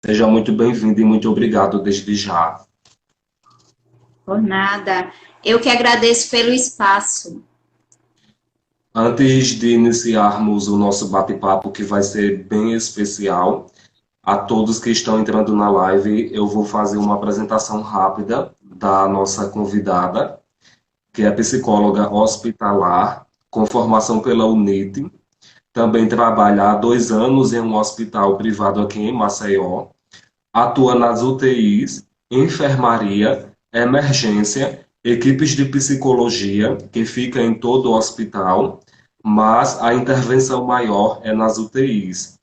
Seja muito bem-vindo e muito obrigado desde já. Por nada. Eu que agradeço pelo espaço. Antes de iniciarmos o nosso bate-papo, que vai ser bem especial, a todos que estão entrando na live, eu vou fazer uma apresentação rápida da nossa convidada, que é psicóloga hospitalar, com formação pela UNIT. Também trabalha há 2 anos em um hospital privado aqui em Maceió. Atua nas UTIs, enfermaria, emergência, equipes de psicologia, que fica em todo o hospital, mas a intervenção maior é nas UTIs.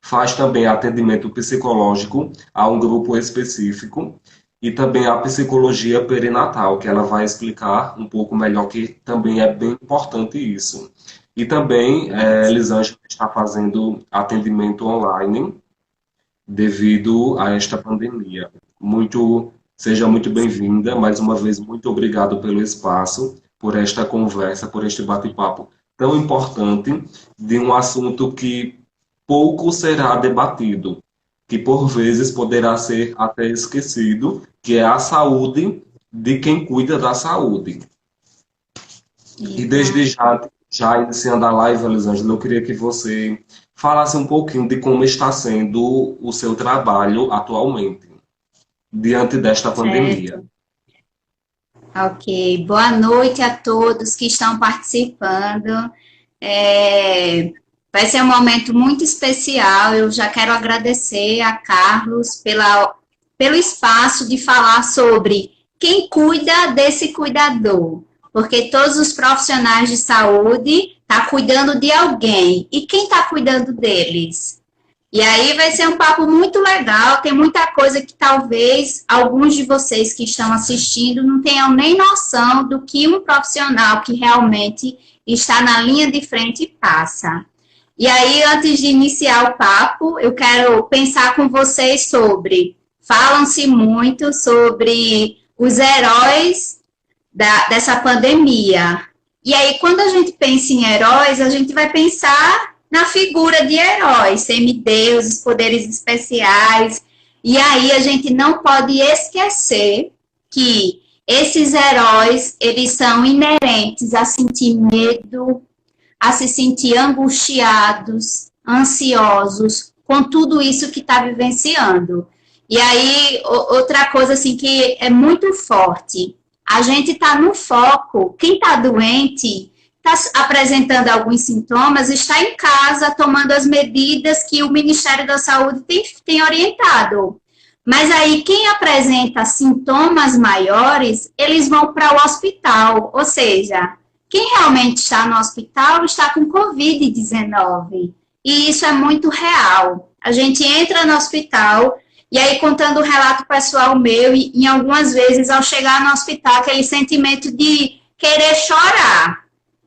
Faz também atendimento psicológico a um grupo específico e também a psicologia perinatal, que ela vai explicar um pouco melhor, que também é bem importante isso. E também, Elisângela está fazendo atendimento online devido a esta pandemia. Seja muito bem-vinda, mais uma vez, muito obrigado pelo espaço, por esta conversa, por este bate-papo tão importante de um assunto que pouco será debatido, que por vezes poderá ser até esquecido, que é a saúde de quem cuida da saúde. E desde Exato. já iniciando a live, Elisângela, eu queria que você falasse um pouquinho de como está sendo o seu trabalho atualmente, diante desta pandemia. Certo. Ok. Boa noite a todos que estão participando. É, Vai ser um momento muito especial. Eu já quero agradecer a Carlos pelo espaço de falar sobre quem cuida desse cuidador. Porque todos os profissionais de saúde estão cuidando de alguém. E quem está cuidando deles? E aí vai ser um papo muito legal, tem muita coisa que talvez alguns de vocês que estão assistindo não tenham nem noção do que um profissional que realmente está na linha de frente passa. E aí, antes de iniciar o papo, eu quero pensar com vocês falam-se muito sobre os heróis dessa pandemia. E aí, quando a gente pensa em heróis, a gente vai pensar na figura de heróis, semideuses, poderes especiais. E aí a gente não pode esquecer que esses heróis, eles são inerentes a sentir medo, a se sentir angustiados, ansiosos, com tudo isso que está vivenciando. E aí, outra coisa assim que é muito forte, a gente está no foco, quem está doente, está apresentando alguns sintomas, está em casa tomando as medidas que o Ministério da Saúde tem orientado. Mas aí, quem apresenta sintomas maiores, eles vão para o hospital, ou seja, quem realmente está no hospital está com Covid-19. E isso é muito real. A gente entra no hospital, e aí contando o relato pessoal meu, e em algumas vezes, ao chegar no hospital, aquele sentimento de querer chorar.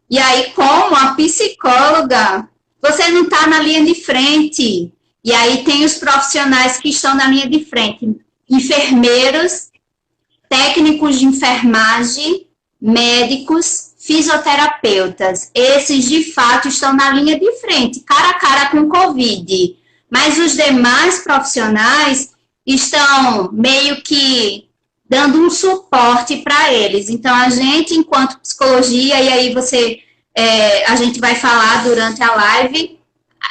E aí, como a psicóloga, você não está na linha de frente. E aí tem os profissionais que estão na linha de frente. Enfermeiros, técnicos de enfermagem, médicos, fisioterapeutas. Esses, de fato, estão na linha de frente, cara a cara com o Covid. Mas os demais profissionais estão meio que dando um suporte para eles. Então, a gente, enquanto psicologia, e aí a gente vai falar durante a live,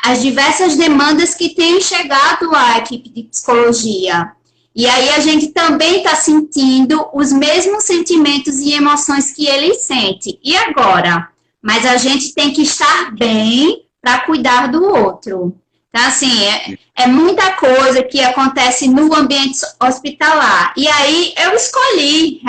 as diversas demandas que têm chegado à equipe de psicologia. E aí a gente também está sentindo os mesmos sentimentos e emoções que eles sentem. E agora? Mas a gente tem que estar bem para cuidar do outro. Então, assim, é muita coisa que acontece no ambiente hospitalar. E aí eu escolhi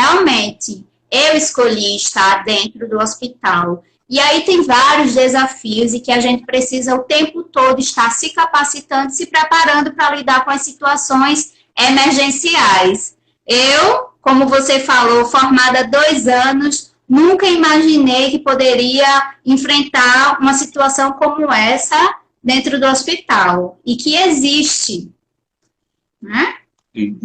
estar dentro do hospital. E aí tem vários desafios e que a gente precisa o tempo todo estar se capacitando, se preparando para lidar com as situações emergenciais. Eu, como você falou, formada há 2 anos, nunca imaginei que poderia enfrentar uma situação como essa dentro do hospital e que existe, né? E,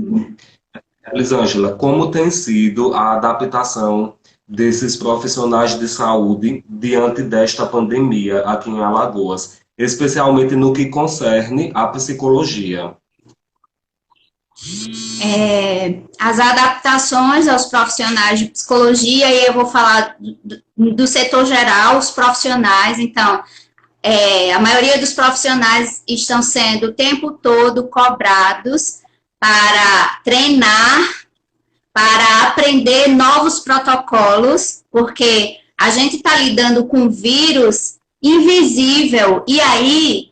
Elisângela, como tem sido a adaptação desses profissionais de saúde diante desta pandemia aqui em Alagoas, especialmente no que concerne à psicologia? as adaptações aos profissionais de psicologia, e eu vou falar do setor geral, os profissionais. Então, a maioria dos profissionais estão sendo o tempo todo cobrados para treinar, para aprender novos protocolos, porque a gente está lidando com vírus invisível, e aí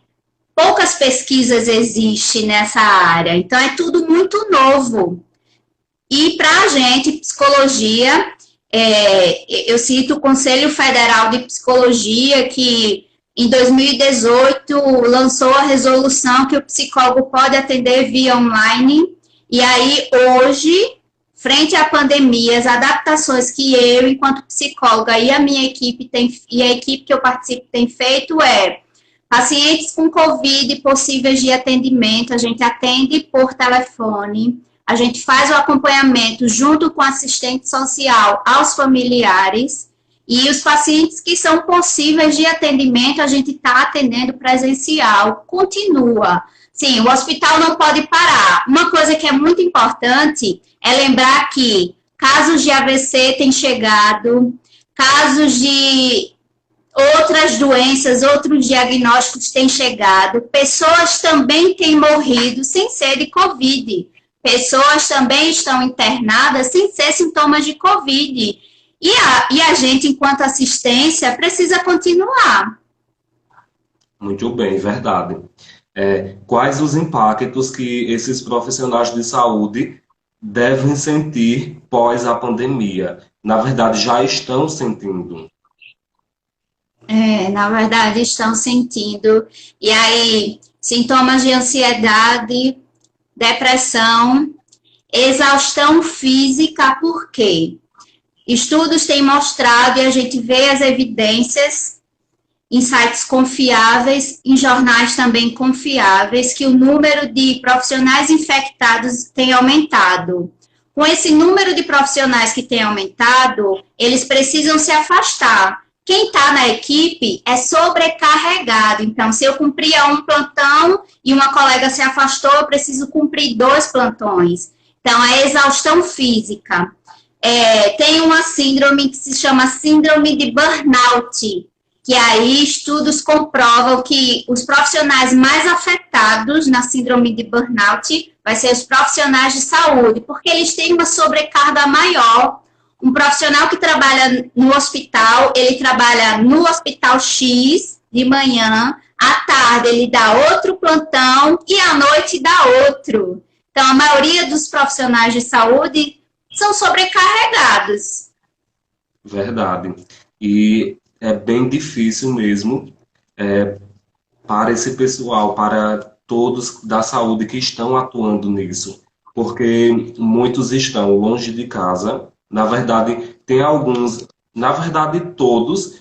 poucas pesquisas existem nessa área, então é tudo muito novo. E para a gente, psicologia, eu cito o Conselho Federal de Psicologia, que em 2018 lançou a resolução que o psicólogo pode atender via online, e aí hoje, frente à pandemia, as adaptações que eu, enquanto psicóloga, e a minha equipe e a equipe que eu participo tem feito pacientes com Covid possíveis de atendimento, a gente atende por telefone, a gente faz o acompanhamento junto com o assistente social aos familiares, e os pacientes que são possíveis de atendimento, a gente está atendendo presencial, continua. Sim, o hospital não pode parar. Uma coisa que é muito importante é lembrar que casos de AVC têm chegado, casos de outras doenças, outros diagnósticos têm chegado, pessoas também têm morrido sem ser de Covid, pessoas também estão internadas sem ser sintomas de Covid, e a gente, enquanto assistência, precisa continuar. Muito bem, verdade. Quais os impactos que esses profissionais de saúde devem sentir pós a pandemia? Na verdade, já estão sentindo. Na verdade, estão sentindo. E aí, sintomas de ansiedade, depressão, exaustão física, por quê? Estudos têm mostrado, e a gente vê as evidências em sites confiáveis, em jornais também confiáveis, que o número de profissionais infectados tem aumentado. Com esse número de profissionais que tem aumentado, eles precisam se afastar. Quem está na equipe é sobrecarregado. Então, se eu cumpria um plantão e uma colega se afastou, eu preciso cumprir 2 plantões. Então, a exaustão física. Tem uma síndrome que se chama síndrome de burnout, que aí estudos comprovam que os profissionais mais afetados na síndrome de burnout vai ser os profissionais de saúde, porque eles têm uma sobrecarga maior. Um profissional que trabalha no hospital, ele trabalha no hospital X de manhã, à tarde ele dá outro plantão e à noite dá outro. Então, a maioria dos profissionais de saúde são sobrecarregados. Verdade. E é bem difícil mesmo para esse pessoal, para todos da saúde que estão atuando nisso, porque muitos estão longe de casa. Na verdade, tem alguns, na verdade todos,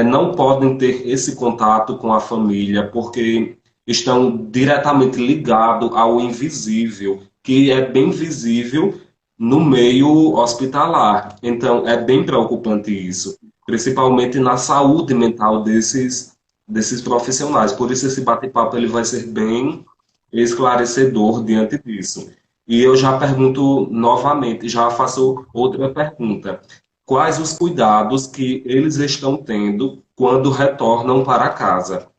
não podem ter esse contato com a família, porque estão diretamente ligados ao invisível, que é bem visível no meio hospitalar. Então, é bem preocupante isso, principalmente na saúde mental desses profissionais. Por isso, esse bate-papo ele vai ser bem esclarecedor diante disso. E eu já pergunto novamente, já faço outra pergunta. Quais os cuidados que eles estão tendo quando retornam para casa?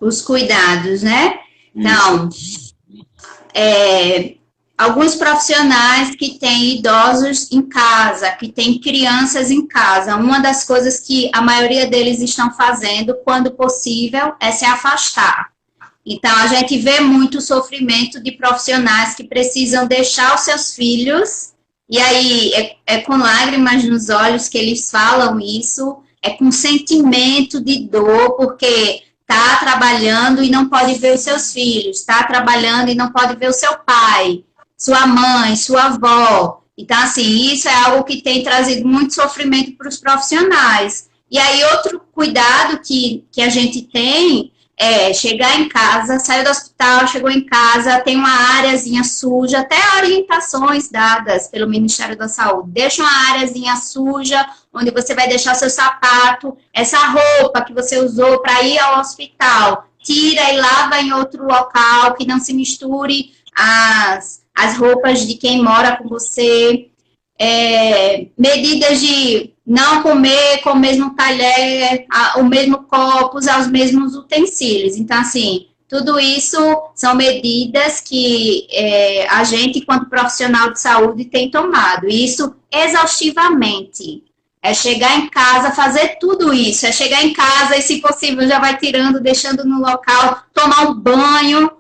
Os cuidados, né? Então, alguns profissionais que têm idosos em casa, que têm crianças em casa, uma das coisas que a maioria deles estão fazendo, quando possível, é se afastar. Então, a gente vê muito sofrimento de profissionais que precisam deixar os seus filhos, e aí é com lágrimas nos olhos que eles falam isso, é com sentimento de dor, porque está trabalhando e não pode ver os seus filhos, está trabalhando e não pode ver o seu pai, sua mãe, sua avó. Então, assim, isso é algo que tem trazido muito sofrimento para os profissionais. E aí, outro cuidado que a gente tem é chegar em casa, saiu do hospital, chegou em casa, tem uma áreazinha suja, até orientações dadas pelo Ministério da Saúde. Deixa uma áreazinha suja, onde você vai deixar seu sapato, essa roupa que você usou para ir ao hospital, tira e lava em outro local, que não se misture as roupas de quem mora com você, medidas de não comer com o mesmo talher, o mesmo copo, usar os mesmos utensílios. Então, assim, tudo isso são medidas que a gente, enquanto profissional de saúde, tem tomado. E isso exaustivamente. É chegar em casa, fazer tudo isso. É chegar em casa e, se possível, já vai tirando, deixando no local, tomar um banho,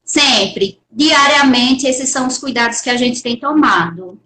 sempre. Diariamente, esses são os cuidados que a gente tem tomado.